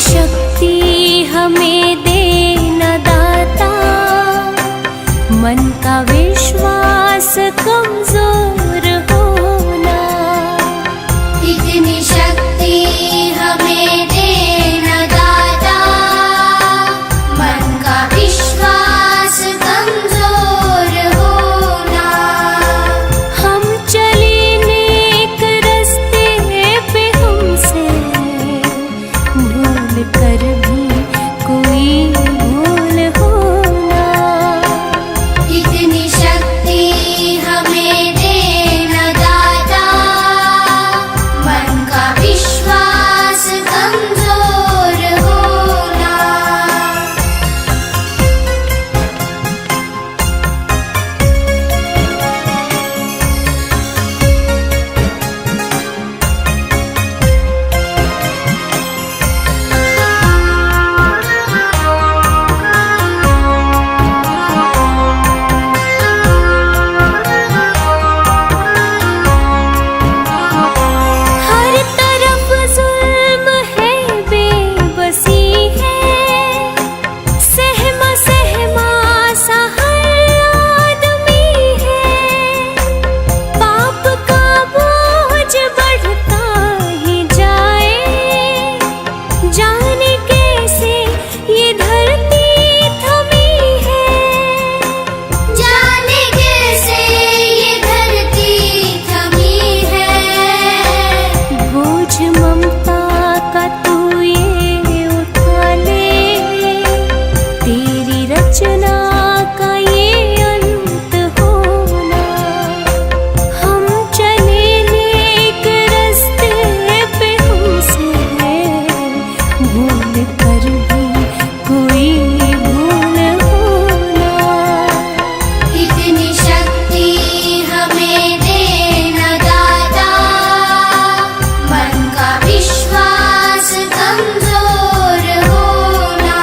शक्ति हमें देना दाता, मन का विश्वास कमजोर होना। इतनी शक्ति हमें देना दाता, मन का विश्वास कमजोर होना। हम चले नेक रास्ते पे, हमसे भूल कर भी कोई भूल होना। इतनी शक्ति हमें देना दाता, मन का विश्वास कमजोर होना। हर तरफ जुल्म है, बेबसी है, सहमा सहमा सा हर आदमी है। पाप का बोझ बढ़ता ही जाए, जाने कैसे ये धरती थमी है। जाने कैसे ये धरती थमी है। बोझ ममता का तू ये उठा ले, तेरी रचना का ये अंत होना। हम चले नेक रास्ते पे, हमसे भूल कर भी कोई भूल होना। इतनी शक्ति हमें देना दाता, मन का विश्वास कमजोर होना।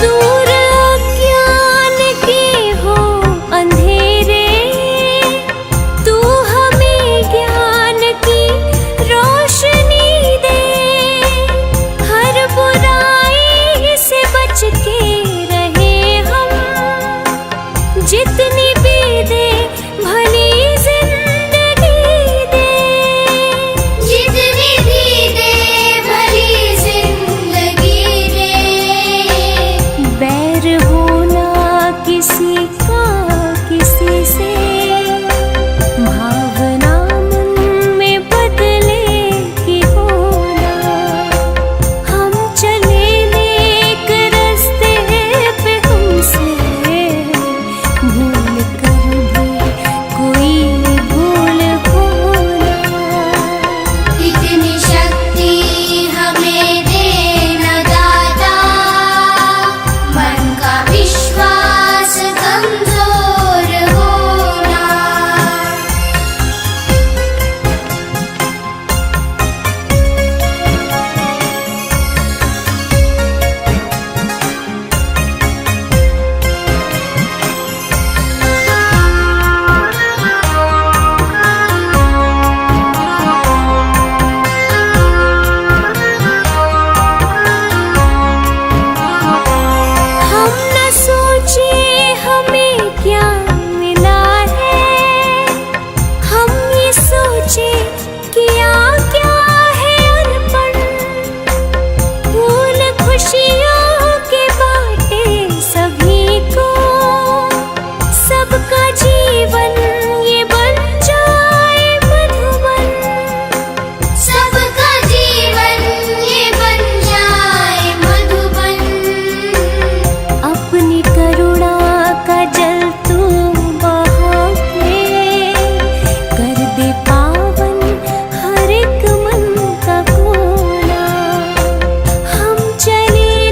दूर अज्ञान के हो अंधेरे, तू हमें ज्ञान की रोशनी दे। हर बुराई से बच के रहे हम, जितनी भी दे भली जिंदगी दे। जितनी भी दे भली जिंदगी दे। बैर होना किसी का किसी से, भावना मन में बदले की होना। हम चले नेक रास्ते पे, हमसे भूल कर भी कोई भूल होना। इतनी शक्ति हमें देना दाता, मन का विश्वास कमजोर होना। हम न सोचे हमें क्या मिला है, हम ये सोचे किया क्या है अर्पण। फूल खुशियों के बाटे सभी को, सबका जीवन ये बन जाए मधुबन। सबका जीवन ये बन जाए मधुबन। अपनी करुणा का जल तू बहा के, कर दे पावन हर एक मन का कोना। हम चले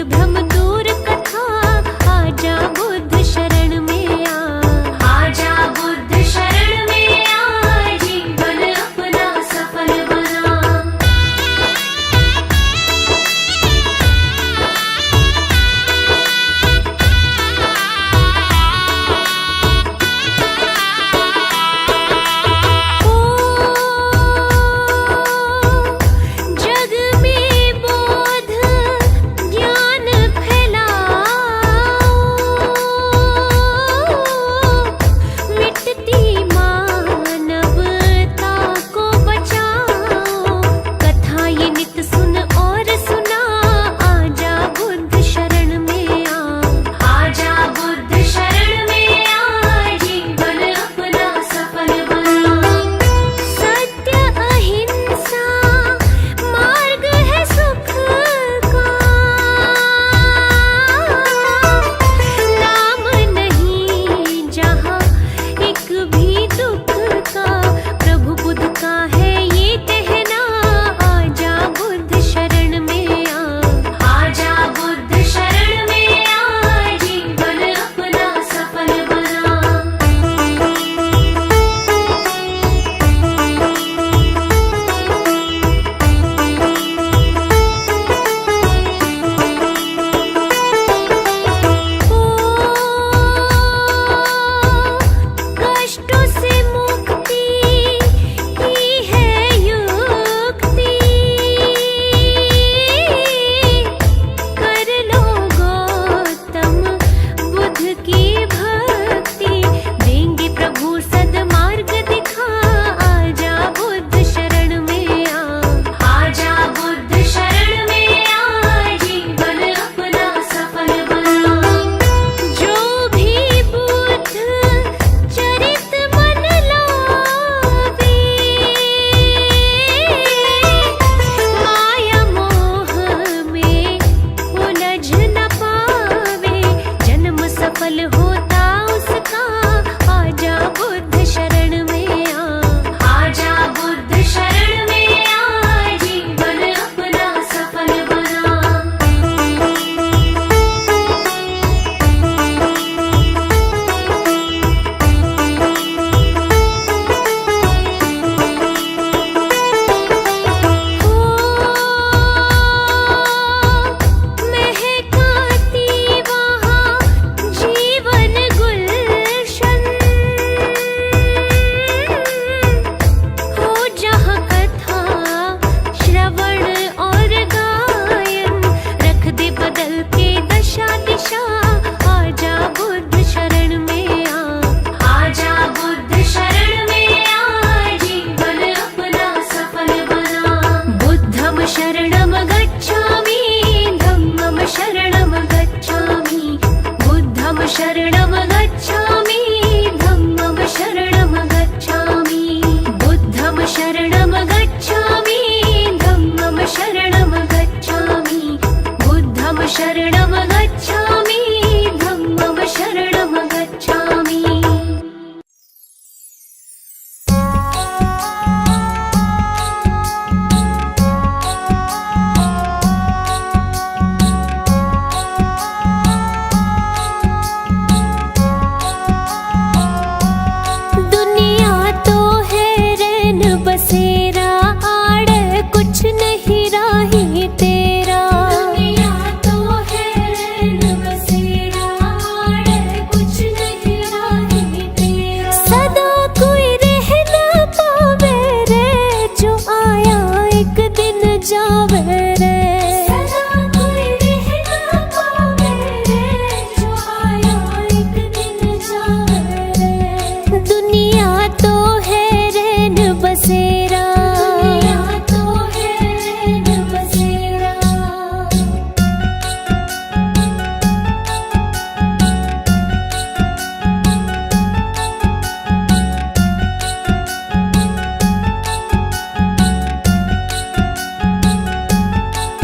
भ्रम दूर कथा, आजा बुद्ध शरण में आ। आजा बुद्ध शरण में आ, जीवन अपना सफल बना। जग में बोध ज्ञान फैलाओ, मिटती मानवता को बचाओ। कथा ये नित सुन और सुना, आजा बुद्ध शरण में आ। आजा बुद्ध शरण में आ, जीवन अपना सफल बना। सत्य अहिंसा मार्ग है सुख का, नाम नहीं जहाँ एक भी दुख का। प्रभु बुद्ध का है ये कहना, आजा बुद्ध शरण में आ। आजा बुद्ध शरण में आ, जीवन अपना सफल बना। कष्टों से मुक्ति ही है युक्ति, कर लो गौतम बुद्ध की भक्ति। देंगे प्रभु सद्मार्ग दिखा, आजा बुद्ध शरण में आ। आजा बुद्ध शरण में आ, जीवन अपना सफल बना। जो भी बुद्ध चरित मन लावे, माया मोह में उलझ न पावे। जन्म सफल होता उसका, आजा बुद्ध शरण में आ। आजा बुद्ध शरण में आ, जीवन अपना सफल बना। महकाती वहाँ जीवन गुलशन, हो जहाँ कथा श्रवण और गायन। रख दे बदल के दशा दिशा, आजा बुद्ध शरण में आ। आजा बुद्ध शरण में आ, जीवन अपना सफल बना। बुद्धं शरणं गच्छामि, धम्मं शरणं गच्छामि। बुद्धं शरणं गच्छामि, धम्मं शरणं गच्छामि। बुद्धं शरणं गच्छामि, धम्मं शरणं गच्छामि। बुद्धं शरणं गच्छामि, धम्मं शरणं गच्छामि। दुनिया तो है रैन बसेरा, आड़ कुछ नहीं राही तेरा। दुनिया तो है रैन बसेरा, आड़ कुछ नहीं राही तेरा। सदा कोई रह न पावे रे, जो आया एक दिन जावे रे। सदा कोई रह न पावे रे, जो आया एक दिन जावे रे। दुनिया तो है रैन बसेरा, दुनिया तो है रैन बसेरा।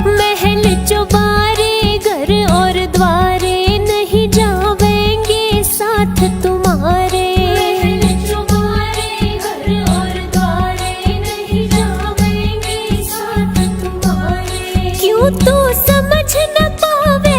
महल चौबारे घर और द्वारे, नहीं जावेंगे साथ तुम्हारे। महल चौबारे घर और द्वारे, नहीं जावेंगे साथ तुम्हारे। क्यों तू समझ न पावे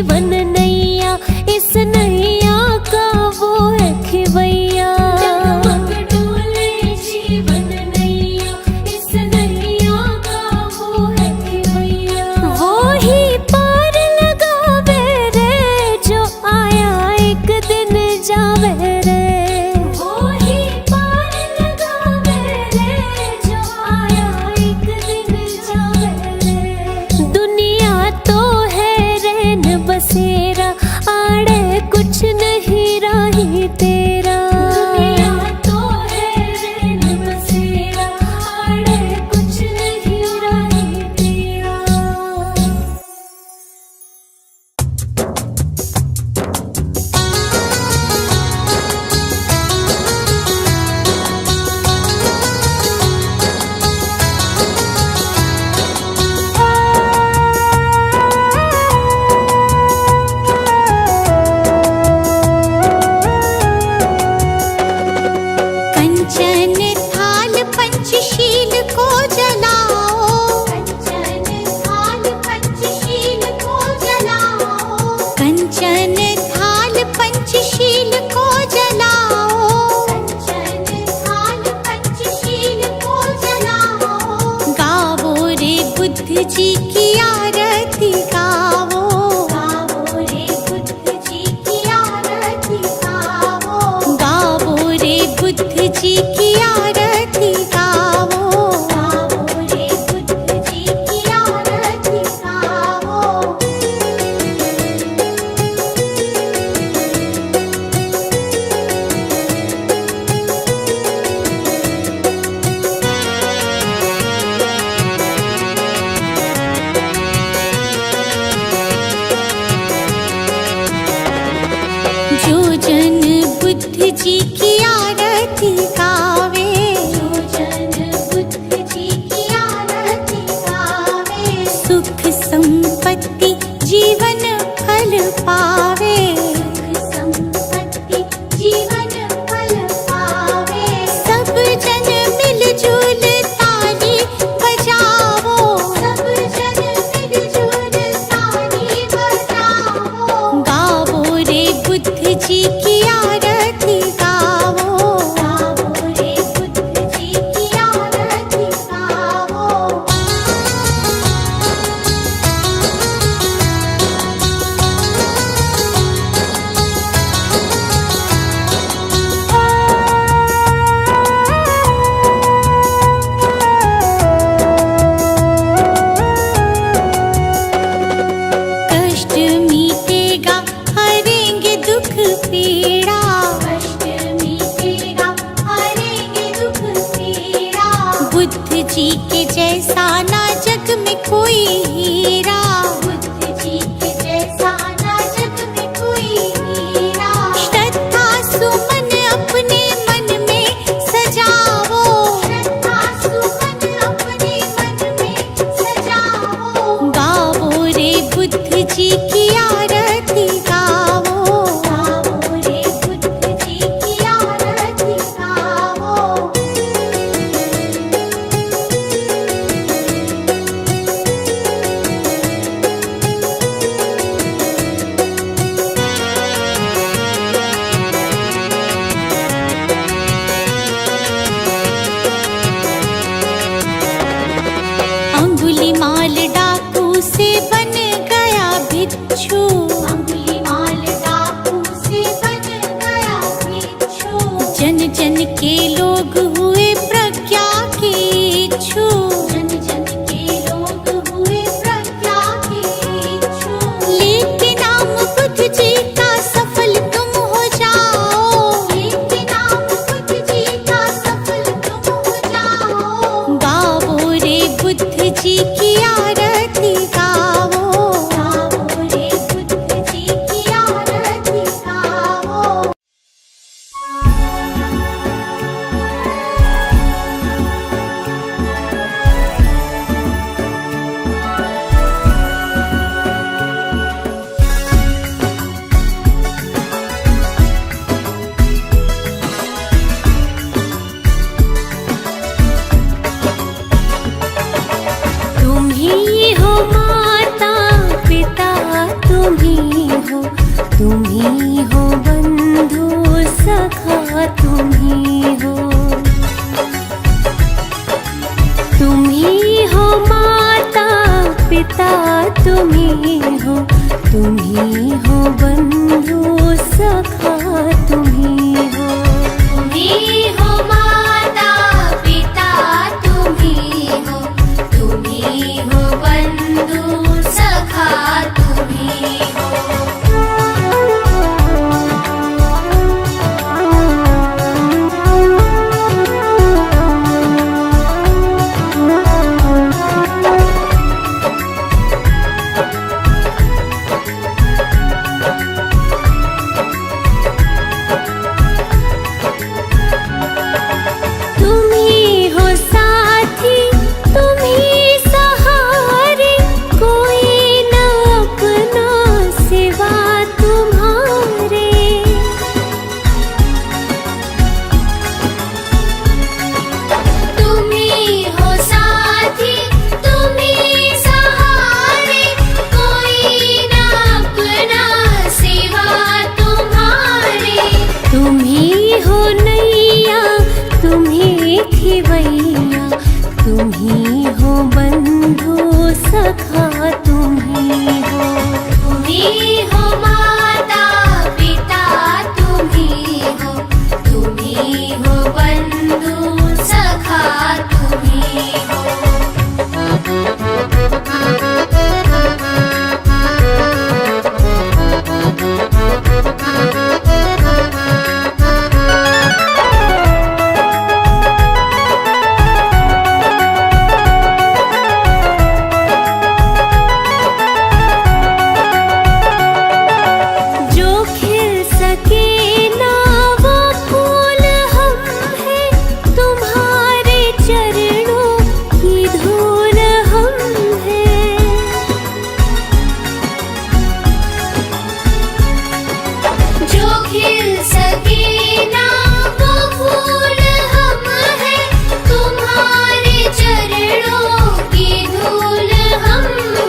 जीवन नैया, इस नैया का वो है खिवैया। डगमग डोले जीवन नैया, इस नैया का वो है खिवैया। वो ही पार लगावे रे, जो आया एक दिन जावे रे। वो ही पार लगावे रे, जो आया एक दिन जावे रे। दुनिया तो है रैन बसेरा, आड़े कुछ नहीं राही तेरा। दुनिया तो है रैन बसेरा, आड़े कुछ नहीं राही तेरा। कंचन थाल पंचशील को जलाओ, कंचन थाल पंचशील को जलाओ। कंचन थाल पंचशील को जलाओ, कंचन थाल पंचशील को जलाओ। गावो रे बुद्ध जी की आरती गावो, गावो रे बुद्ध जी की आरती गावो। गावो रे बुद्ध जी की आरती गावो, गावो रे बुद्ध जी की आरती गावो। जो जन बुद्ध जी की आरती गावे, जो जन बुद्ध जी की आरती गावे। सुख संपत्ति जीवन फल पावे, सुख संपत्ति जीवन फल पावे। सब जन मिलजुल ताली बजावो, सब जन मिलजुल ताली बजावो। गावो रे बुद्ध जी की आरती गावो, गावो रे बुद्ध जी की आरती गावो। कष्ट मीटेगा हरेंगे दुख पीड़ा, कष्ट मीटेगा हरेंगे दुख पीड़ा। बुद्ध जी के जैसा ना जग में कोई हीरा, बुद्ध जी के जैसा ना जग में कोई हीरा। श्रद्धा सुमन अपने मन में सजावो, श्रद्धा सुमन अपने मन में सजावो। गावो रे बुद्ध जी की आरती गावो, गावो रे बुद्ध जी की आरती गावो। अंगुलीमाल डाकू से बन गया भिक्षु, अंगुलीमाल डाकू से बन गया भिक्षु। जन जन के लोग हुए प्रज्ञा के इच्छु, जन जन के लोग हुए प्रज्ञा के इच्छु। लेके नाम बुद्ध जी का सफल तुम हो जाओ, लेके नाम बुद्ध जी का सफल तुम हो जाओ। गावो रे बुद्ध जी की आरती गावो, गावो रे बुद्ध तुम्ही हो बंधु सखा तुम्ही हो। तुम्ही हो माता पिता तुम्ही हो बंधु सखा तुम्ही हो। तुम्ही हो साथी तुम्ही सहारे, कोई न अपना सिवा तुम्हारे। तुम्ही हो साथी तुम्ही सहारे, कोई न अपना सिवा तुम्हारे। तुम्ही हो नैया तुम्ही खिवैया, तुम्ही हो बंधु सखा तुम्ही हो। तुम्ही हो माता पिता तुम्ही हो बंधु सखा तुम्ही हो। जो खिल सके ना वो फूल हम हैं, तुम्हारे चरणों की धूल हम हैं। जो खिल सके ना वो फूल हम हैं, तुम्हारे चरणों की धूल हम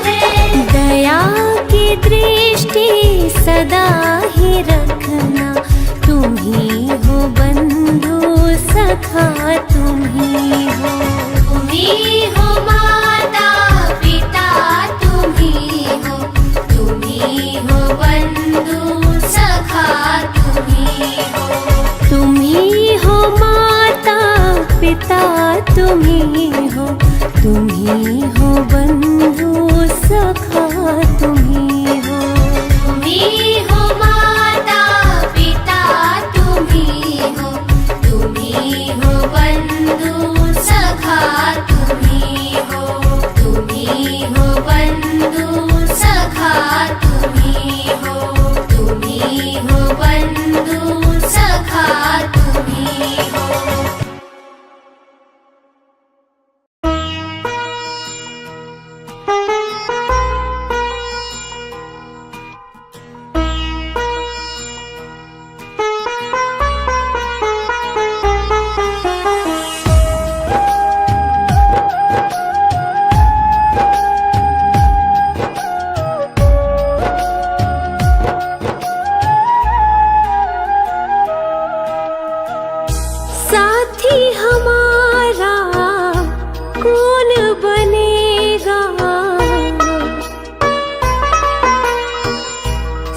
हैं। दया की दृष्टि सदा ही रखना, तुम्ही हो बंधु सखा तुम्ही हो। तुम्ही हो माता पिता तुम्ही हो बंधु सखा तुम्ही हो। तुम्ही हो माता पिता तुम्ही हो बंधु सखा तुम्ही हो। तुम्ही हो माता पिता तुम्ही हो बंधु सखा तुम्ही हो। बंधु सखा तुम्ही हो बंधु सखा तुम्ही हो। साथी हमारा कौन बनेगा,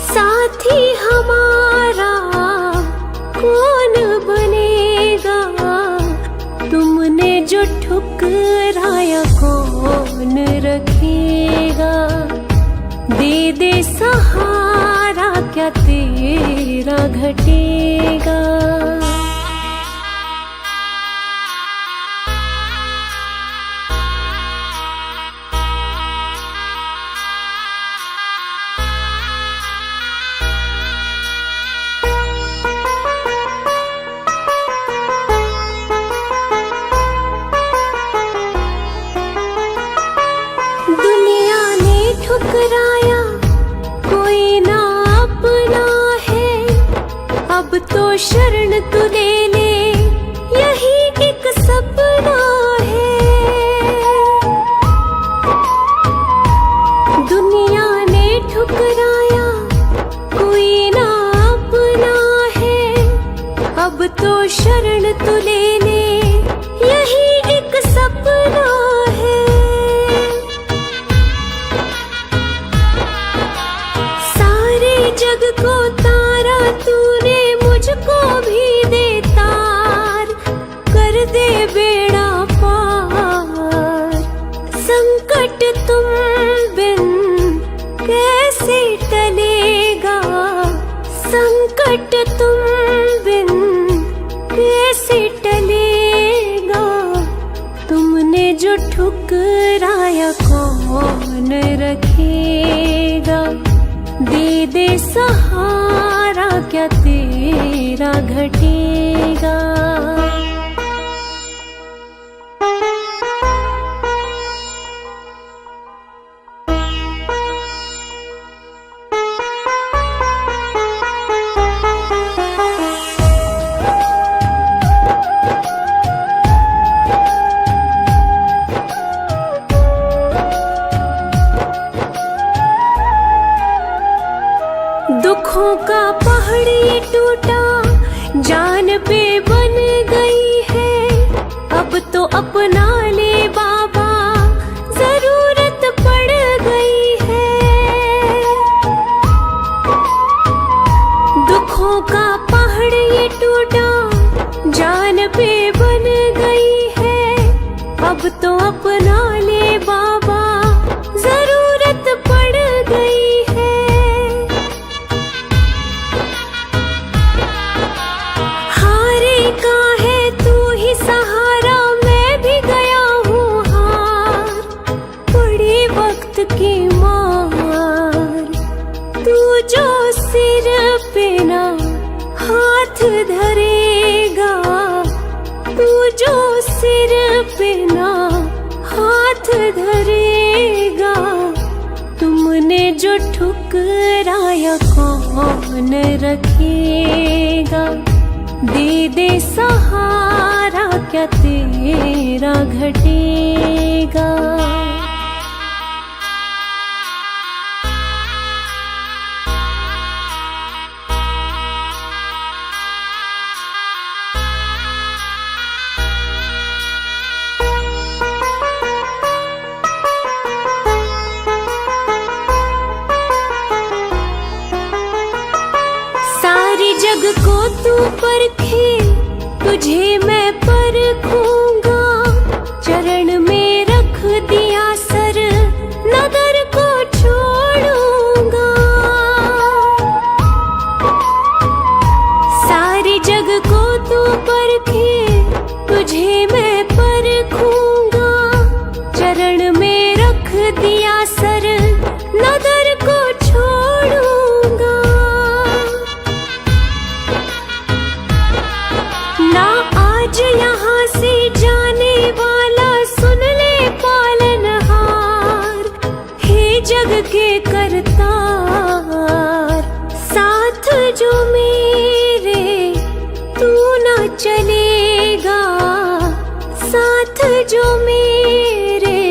साथी हमारा कौन बनेगा, तुमने जो ठुकराया कौन रखेगा। दे दे सहारा क्या तेरा घटेगा। दुनिया ने ठुकराया कोई ना अपना है, अब तो शरण तू ले ले यही एक सपना है। दुनिया ने ठुकराया कोई ना अपना है, अब तो शरण तू ले ले यही एक सपना है। जग को तारा तूने मुझको भी दे तार, कर दे बेड़ा पार। संकट तुम बिन कैसे टलेगा, संकट तुम बिन कैसे टलेगा। तुमने जो ठुकराया कौन रखेगा, दे दे सहारा क्या तेरा घटेगा। दुखों का पहाड़ ये टूटा, जान पे बन गई है। अब तो अपना ले बाबा, जरूरत पड़ गई है। दुखों का पहाड़ ये टूटा, जान पे बन गई है। अब तो अपना ले बाबा, जरूरत पड़ गई है। सहारा मैं भी गया हूँ हार, पड़ी वक्त की मार। तू जो सिर पे ना हाथ धरेगा, तू जो सिर पे ना हाथ धरेगा। तुमने जो ठुकराया कौन रखेगा, दे दे सहारा क्या तेरा घटेगा। सारी जग को तू परखे, तुझे मैं परखूंगा। चरण में रख दिया सर, नगर को छोड़ूंगा। सारी जग को तू परखे, तुझे मैं परखूंगा। चरण में रख दिया सर, नगर को छोड़ूंगा। ना आज यहाँ से जाने वाला, सुन ले पालनहार। हे जग के करतार, साथ जो मेरे तू ना चलेगा, साथ जो मेरे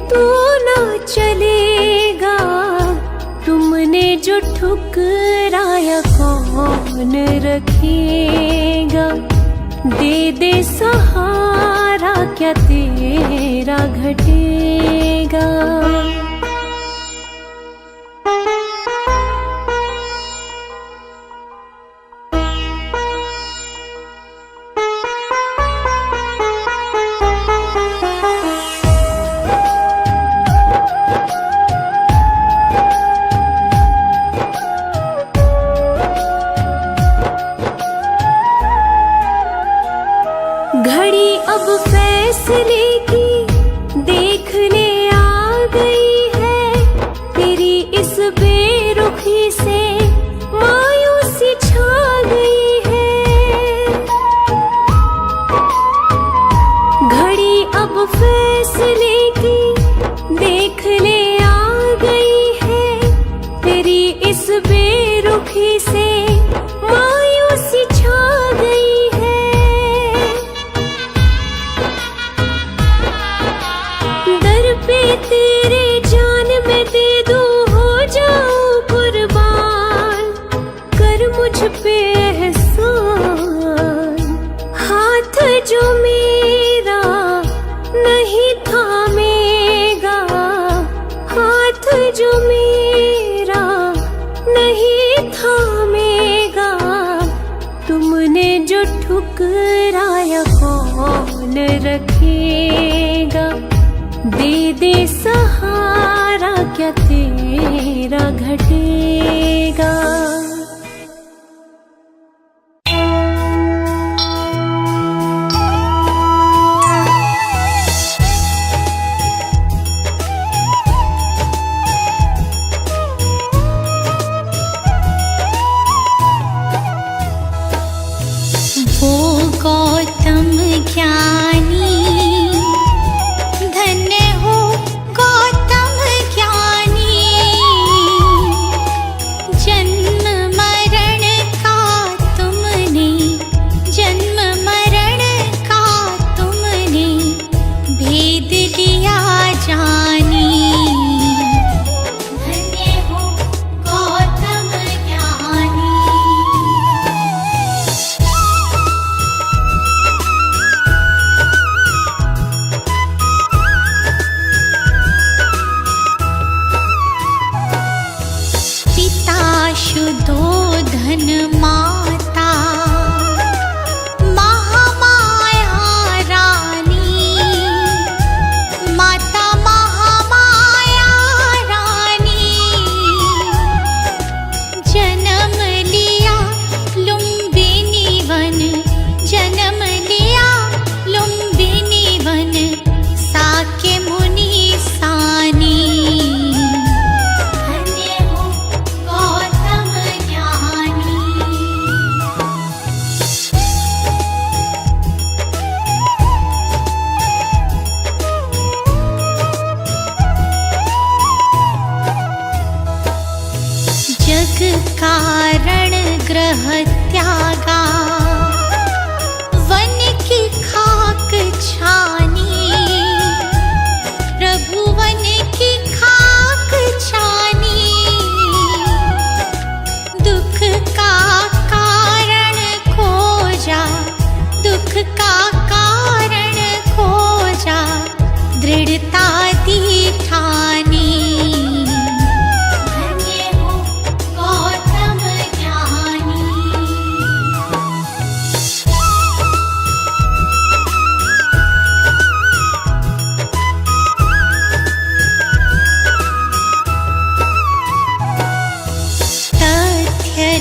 तू ना चलेगा। तुमने जो ठुकराया कौन रखेगा, दे दे सहारा क्या तेरा घटेगा। घड़ी अब फैसले की देख ले आ गई है। तेरी इस बेरुखी से मायूसी छा गई है। घड़ी अब फैसले की देख ले आ गई है। तेरी इस बेरुखी से मायूसी छा गई है। पे तेरे जान में दे दूं, हो जाऊं कुर्बान। कर मुझ पे एहसान, हाथ जो मेरा नहीं थामेगा, हाथ जो मेरा नहीं कौन रखेगा, दे दे सहारा क्या तेरा घटेगा। वो गौतम ज्ञानी, धन्य हो गौतम ज्ञानी, जन्म मरण का तुमने, जन्म मरण का तुमने भेद लिया जानी। धन्य हो गौतम ज्ञानी। शुद्धोधन माता, महामाया रानी, माता महामाया रानी, जन्म लिया लुम्बिनी वन, जन्म लिया लुम्बिनी वन, साक्य मुनि सानी। जग कारण ग्रह त्यागा, वन की खाक छानी, प्रभु वन की खाक छानी। दुख का कारण खोजा, दुख का कारण खोजा, दृढ़ता दी ठानी।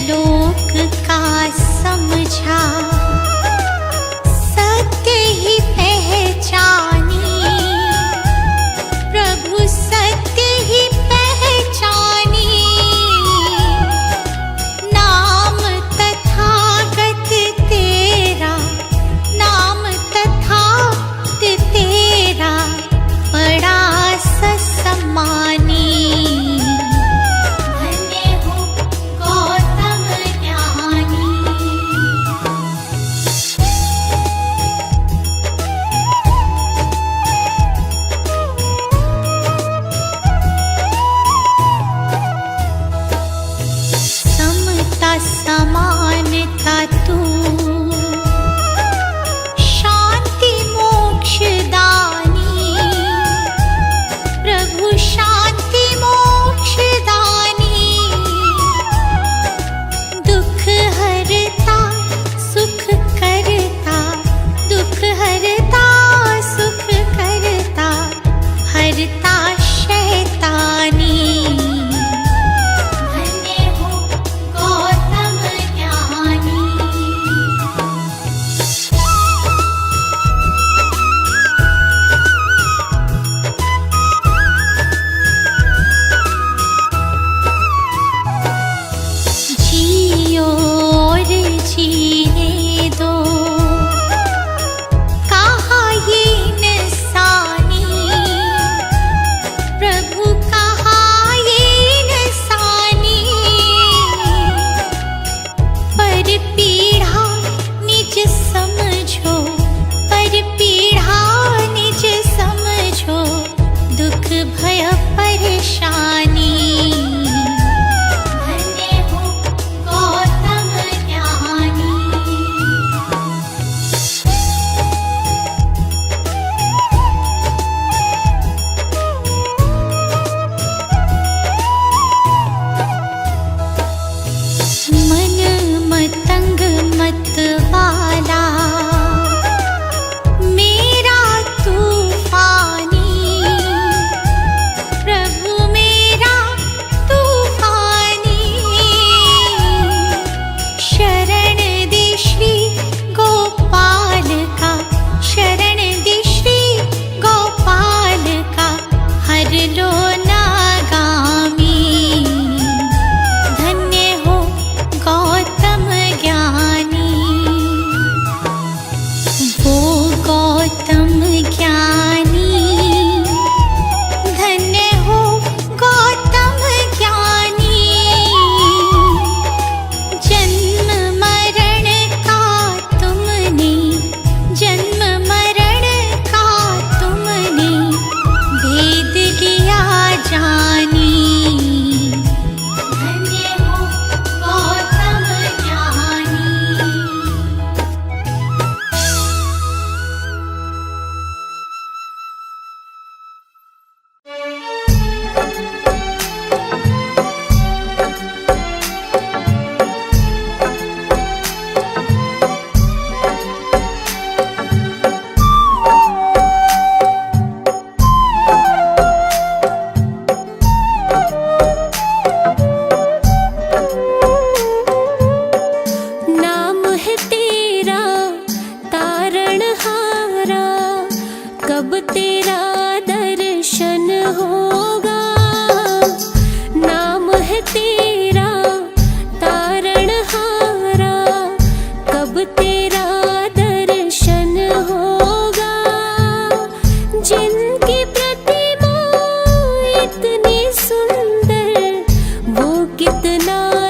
लोक का समझा, सत्य ही पहचानी, प्रभु सत्य ही पहचानी। नाम तथागत तेरा, नाम तथागत तेरा, बड़ा ससम्मानी।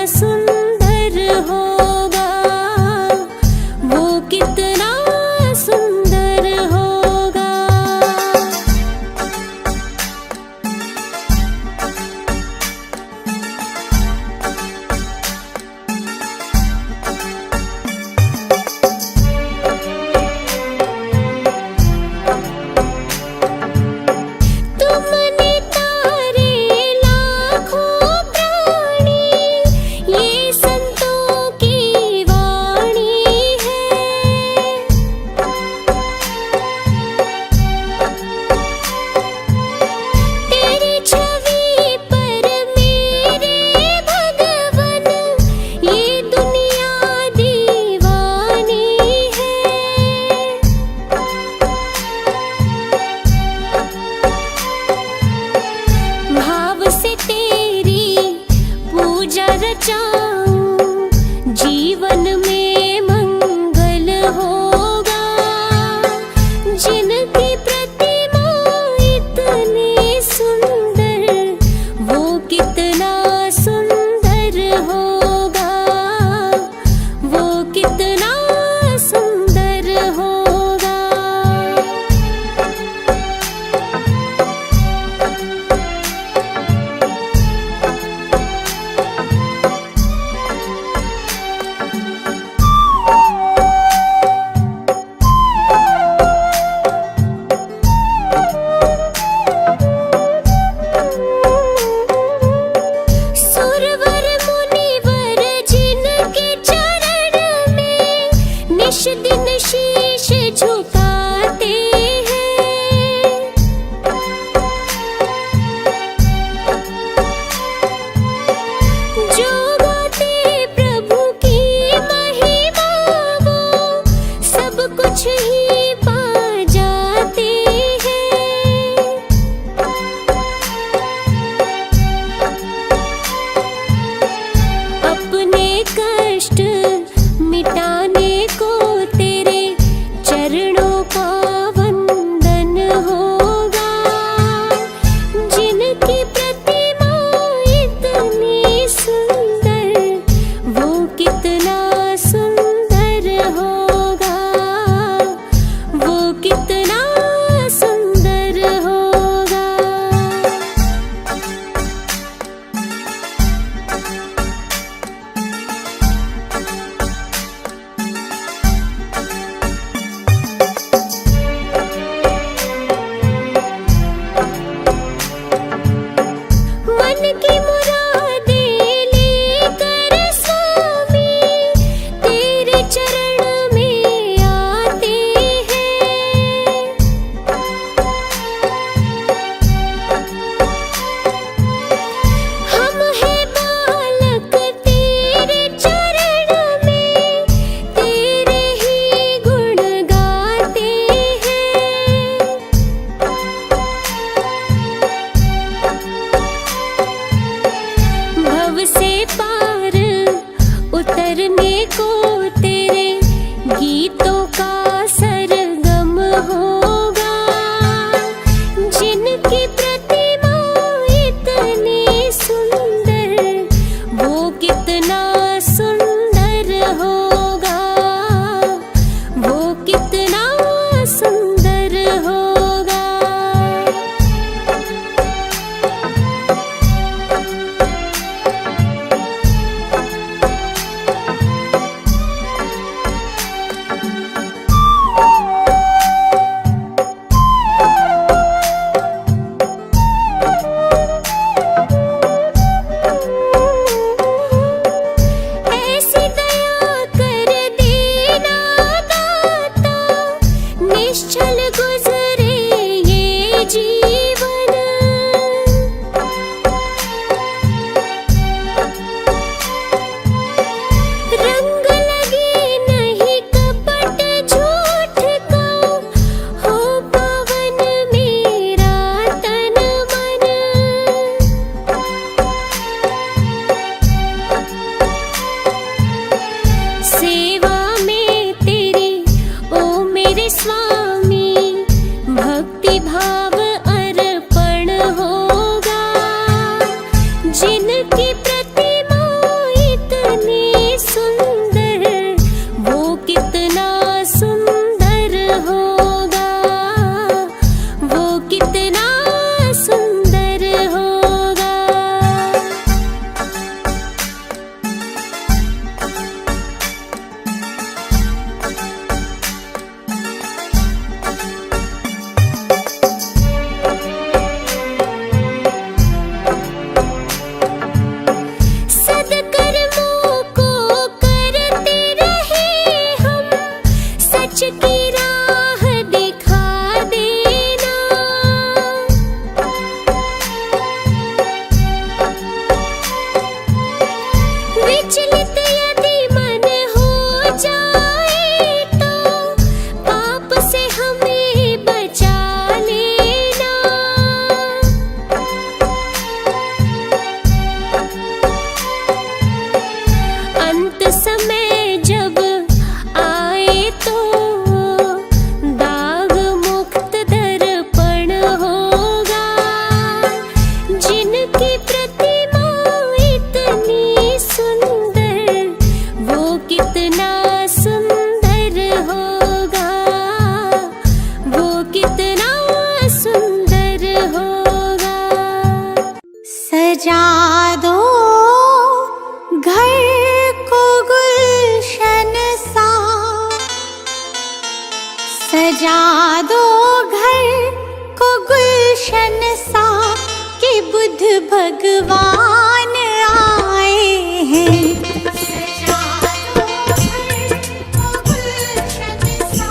सुंदर होगा, वो कितना सुंदर होगा। तुमने तारे लाखों प्राणी, ये सजा दो घर को गुलशन सा कि बुद्ध भगवान आए हैं। सजा दो घर को गुलशन सा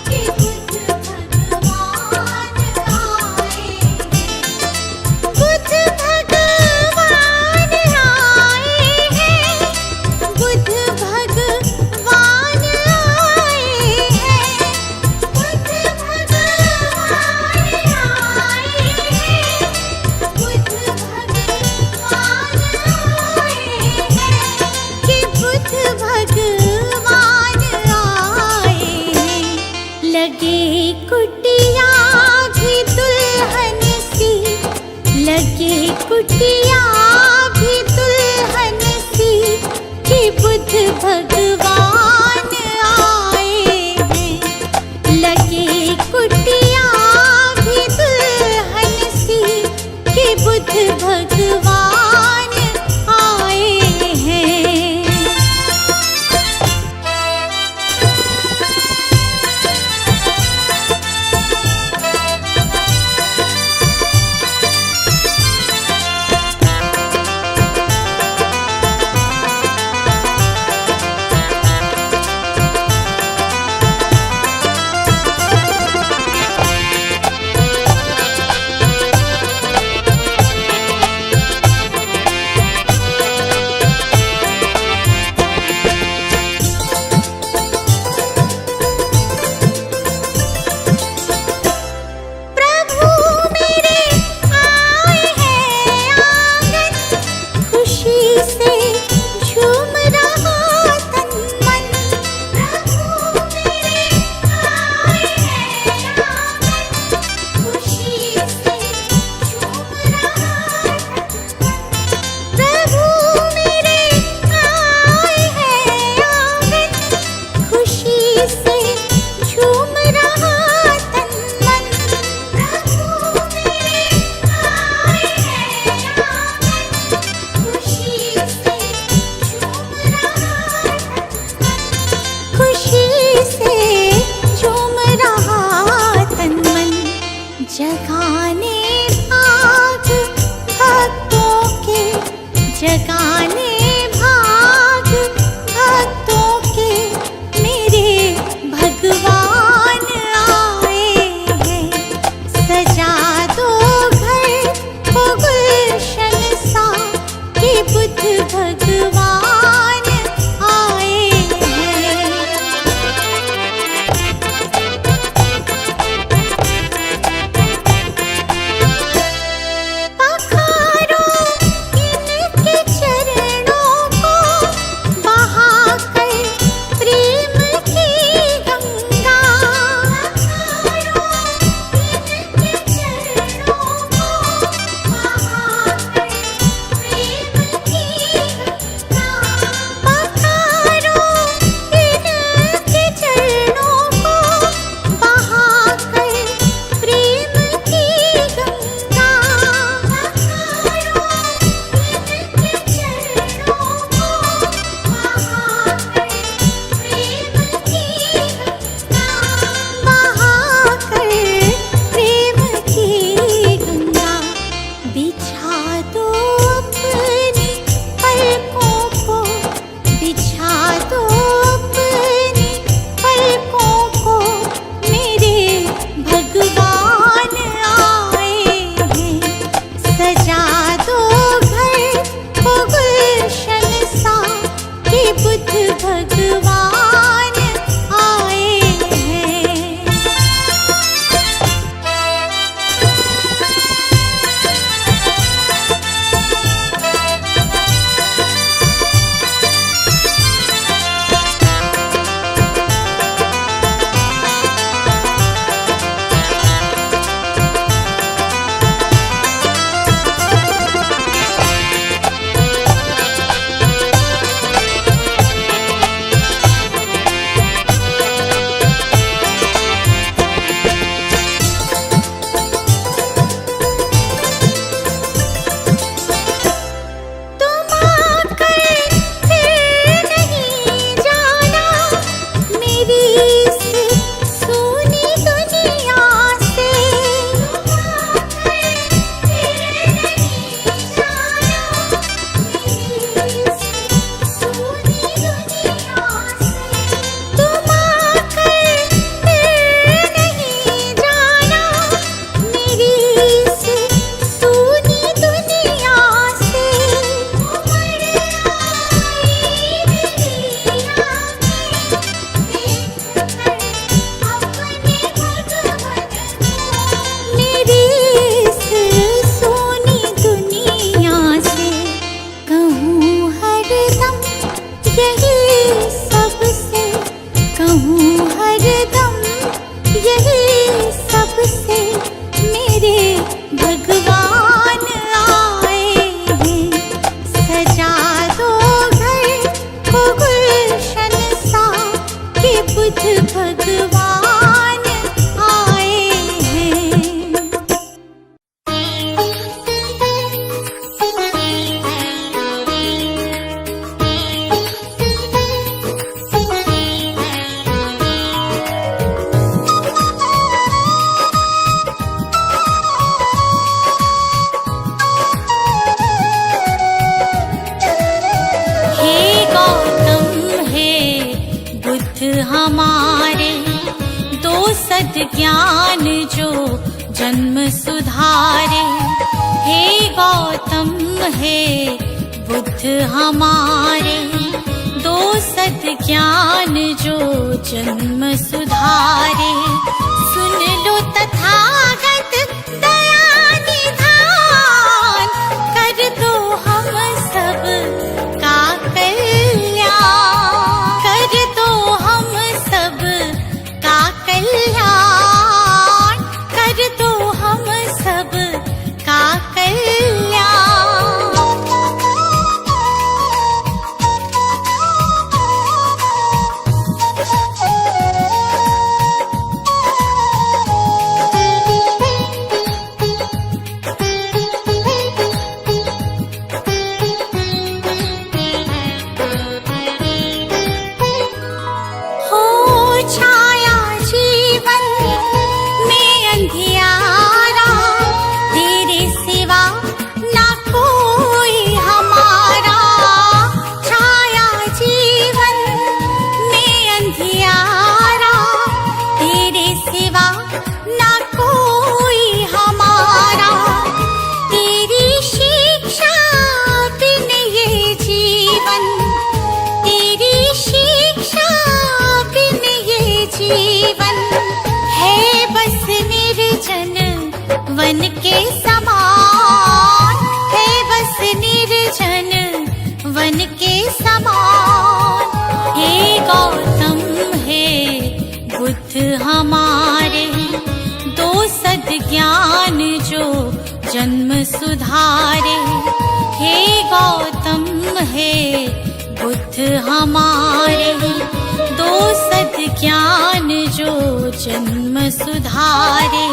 कि बुद्ध भगवान आए हैं। बुद्ध भगवान आए हैं। बुद्ध भगवान आए हैं। बुद्ध भगवान आए हैं। बुद्ध भगवान आए हैं कि बुद्ध भगवान आए हैं। लगे कुटिया भी दुल्हन सी, लगे कुटिया भी दुल्हन सी कि बुद्ध भगवान आए हैं। लगे कुटिया भी दुल्हन सी कि बुद्ध भगवान आए हैं। प्रभु मेरे आए हैं आंगन, खुशी से झूम रहा तन मन। प्रभु मेरे आए हैं आंगन, खुशी से झूम रहा तन मन। प्रभु मेरे आए हैं आंगन, खुशी से झूम रहा तन मन। प्रभु मेरे आए हैं आंगन, खुशी से झूम रहा तन मन। खुशी से झूम रहा तन मन। जगाने भाग भक्तों के, जगाने भाग भक्तों के मेरे भगवान आए हैं। सजा दो घर को गुलशन सा कि बुद्ध भगवान आए हैं। पखारो इनके चरणों को, बहाकर प्रेम की गंगा। पखारो इनके चरणों को, बहाकर प्रेम की गंगा। बुद्ध भगवान आए हैं। हे गौतम हे बुद्ध हमारे, दो सद्ज्ञान जो जन्म सुधारे। हे गौतम हे बुद्ध हमारे, दो सद्ज्ञान जो जन्म सुधारे। सुन लो तथागत दया निधान, कर दो हम सब का कल्याण, कर दो हम सब का कल्याण, कर दो हम सब का कल्याण। हो छाया जीवन में अंधियारा, तेरे सिवा ना कोई हमारा। छाया जीवन में अंधियारा, तेरे सिवा ना कोई हमारा। तेरी शिक्षा बिन ये जीवन, तेरी शिक्षा बिन ये जीवन है बस निर्जन वन के समान, है बस निर्जन वन के समान। हे गौतम हे बुद्ध हमारे, दो सद्ज्ञान जो जन्म सुधारे। हे गौतम हे बुद्ध हमारे, दो सद्ज्ञान जो जन्म सुधारे।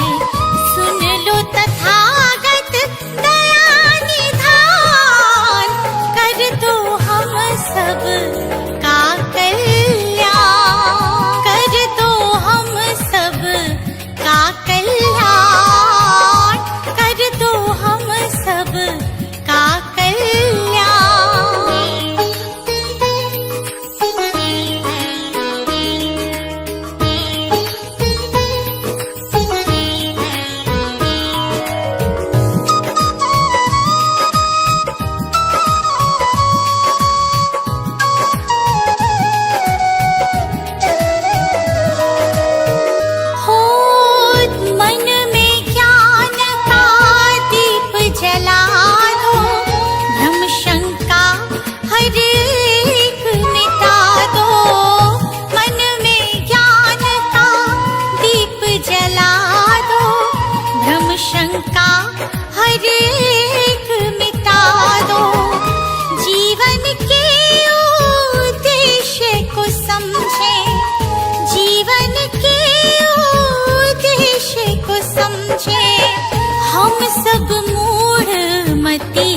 सुन लो तथागत दया निधान, कर दो हम सब का कल्याण, कर दो हम सब का कल्याण, कर दो हम सब का कल्याण। हो मन में ज्ञान का दीप जला दो, भ्रम शंका हर एक मिटा दो। मन में ज्ञान का दीप जला दो, भ्रम शंका हर एक मिटा दो। जीवन के उद्देश्य को समझे, जीवन के उद्देश्य को समझे। हम सब मूढ़ मति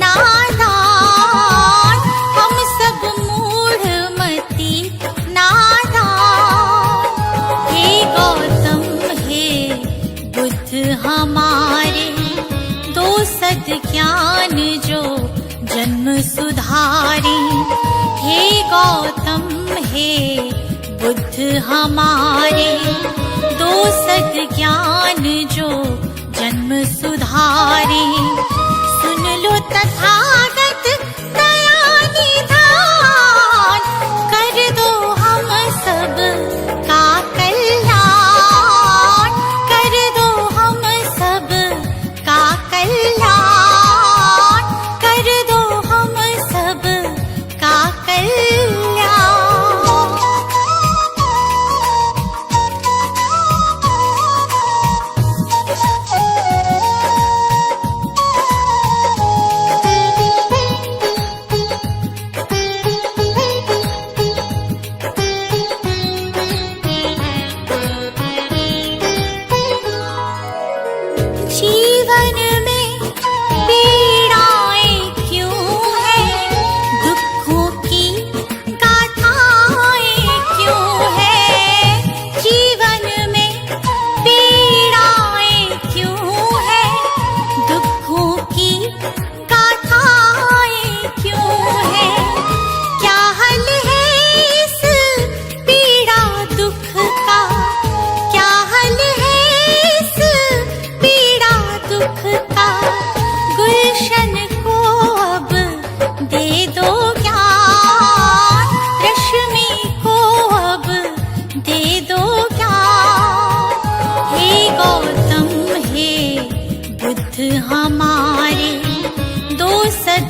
नादान, हम सब मूढ़ मति नादान। हे गौतम हे बुद्ध हमारे, दो सद्ज्ञान जो जन्म सुधारे। हे गौतम हे बुद्ध हमारे, दो सद्ज्ञान जो जन्म सुधारे। सुन लो तथागत दया निधान, कर दो हम सब का कल्याण, कर दो हम सब का कल्याण, कर दो हम सब का कल्याण।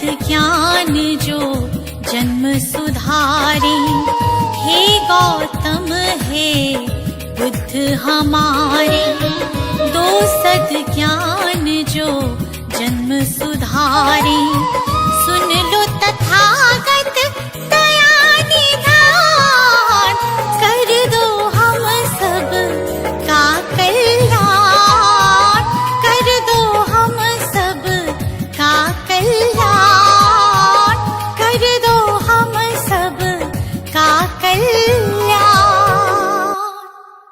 सद्ज्ञान जो जन्म सुधारे, हे गौतम हे बुद्ध हमारे। दो सद्ज्ञान जो जन्म सुधारे,